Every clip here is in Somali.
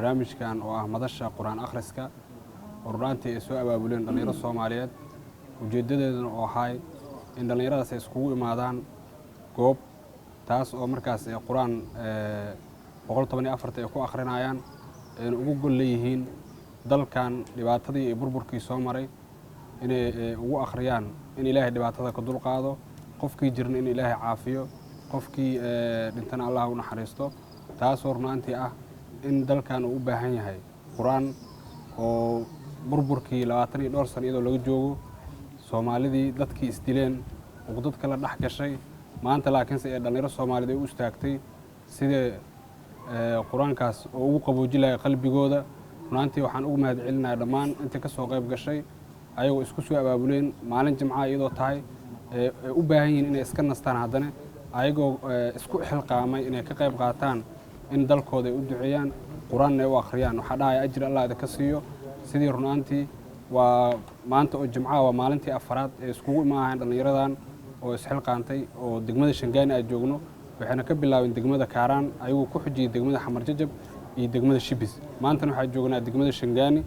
barnaamijkan oo ah madasha quraan akhriska oo runtii ay soo abaabuleen dhalinyaro Soomaaliyeed ujeedadeeduna oo ahay in dhalinyaradaas ay iskugu imaadaan goob taas oo markaas ay quraan 114 ay ku akhrinayaan ay ugu gol leeyihiin dalkan dhibaatadii iyo burburkii soo maray inay ugu akhriyaan in Ilaahay dhibaatada ka dulqaado qofkii jirna in Ilaahay caafiyo qofkii dhintana Allah u naxariisto taas oo runtii ah in dalkan uu u baahan yahay quraan oo burburkii 22 sano iyadoo laga joogo Soomaalidii dadkii isdileen oo dad kala dhax gashay maanta laakiin ay dhalinyaro Soomaaliyeed u istaagtay sida quraankaas oo ugu qaboojilay qalbigooda runtii waxaan ugu mahadcelinayaa dhammaan inta ka soo qayb gashay ayagoo isku soo abaabuleen maalin jimcaha iyadoo tahay u baahan yihiin inay iska nastaan haddana ayagoo isku xilqaamay inay ka qayb qaataan in dalkooda ay u duceeyaan quraanna ay u akhriyaan waxa dhahay ajir Allah idinka siiyo sidii runtii waa maanta oo jimcaha waa maalintii afraad ee iskugu imaanayaan dhalinyaradan oo isxilqaantay oo degmada Shangaani ay joogno waxayna ka bilaabeen degmada Kaaraan ayuu ku xujiyay degmada Xamar Jajab iyo degmada Shibis maantana waxaa joognaa degmada Shangaani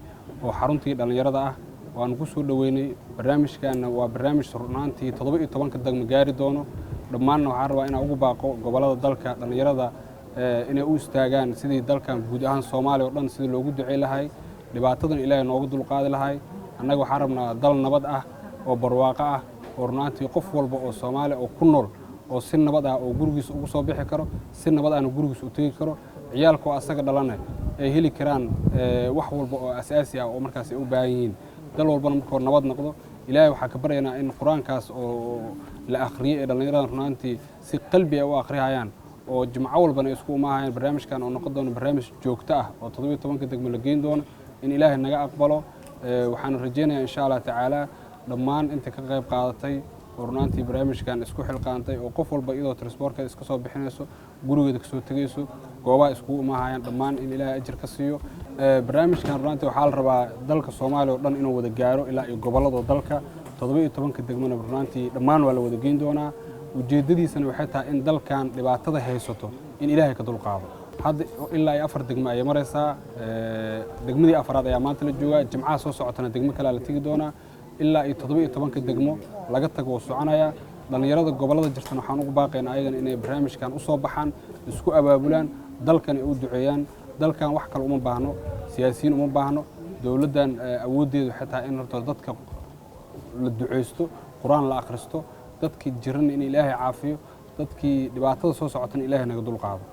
oo xaruntii dhalinyarada ah waan ku soo dhaweynay barnaamijkan waa barnaamij runtii 17 degmo gaari doono dhammaan waxaan rabaa inaan ugu baaqo gobolada dalka dhalinyarada inay u istaagaan sidii dalkan guud ahaan Soomaaliya oo dhan sidii loogu duceey lahay dhibaatadan Ilaahay nooga dulqaadi lahay annaga waxaan rabnaa dal nabad ah oo barwaaqo ah oo runtii qof walba oo Soomaali oo ku nool oo si nabad ah oo gurigiisa ugu soo bixi karo si nabad ah gurigiisa u tagi karo ciyaalku asaga dhalanay ay heli karaan wax walba oo asaasi ah oo markaas ay u baahan yihiin dal walbana markuu nabad noqdo Ilaahay waxa ka baryaynaa in quraankaas oo la akhriyo ee dhalinyarada runtii si qalbi ah u akhriyayaan oo jimco walbana isku imaanayaan barnaamijkan oo noqon doono barnaamij joogto ah oo 17 degmo la geyn doono in Ilaahay naga aqbalo waxaan rajaynayaa insha Allah tacaala dhammaan inta ka qayb qaadatay oo runtii barnaamijkan isku xilqaantay oo qof walba iyadoo transportka iska soo bixinayso gurigeeda ka soo tagayso goobaha isku imaanayaan dhammaan in Ilaahay ajir ka siiyo barnaamijkan runtii waxa la rabaa dalka Soomaaliya oo dhan inuu wada gaaro ilaa iyo gobolada dalka 17 degmana runtii dhammaan waa la wada geyn doonaa ujeedadiisana waxay tahay in dalkan dhibaatada haysato in Ilaahay ka dulqaado hadda ilaa 4 degmo ay maraysaa degmadii afraad ayaa maanta la joogaa jimcaha soo socotana degmo kale la tagi doonaa ilaa 17 degmo laga tago soconaya dhalinyarada gobolada jirtan waxaan ugu baaqaynaa ayagana inay barnaamijkan u soo baxaan isku abaabulaan dalkan ay u duceeyaan dalkan wax kale uma baahno siyaasiyiin uma baahno dawladdan awoodeedu xitaa in horta dadka la duceysto quraan la akhristo dadkii jiran in Ilaahay caafiyo dadkii dhibaatada soo socotana Ilaahay naga dulqaado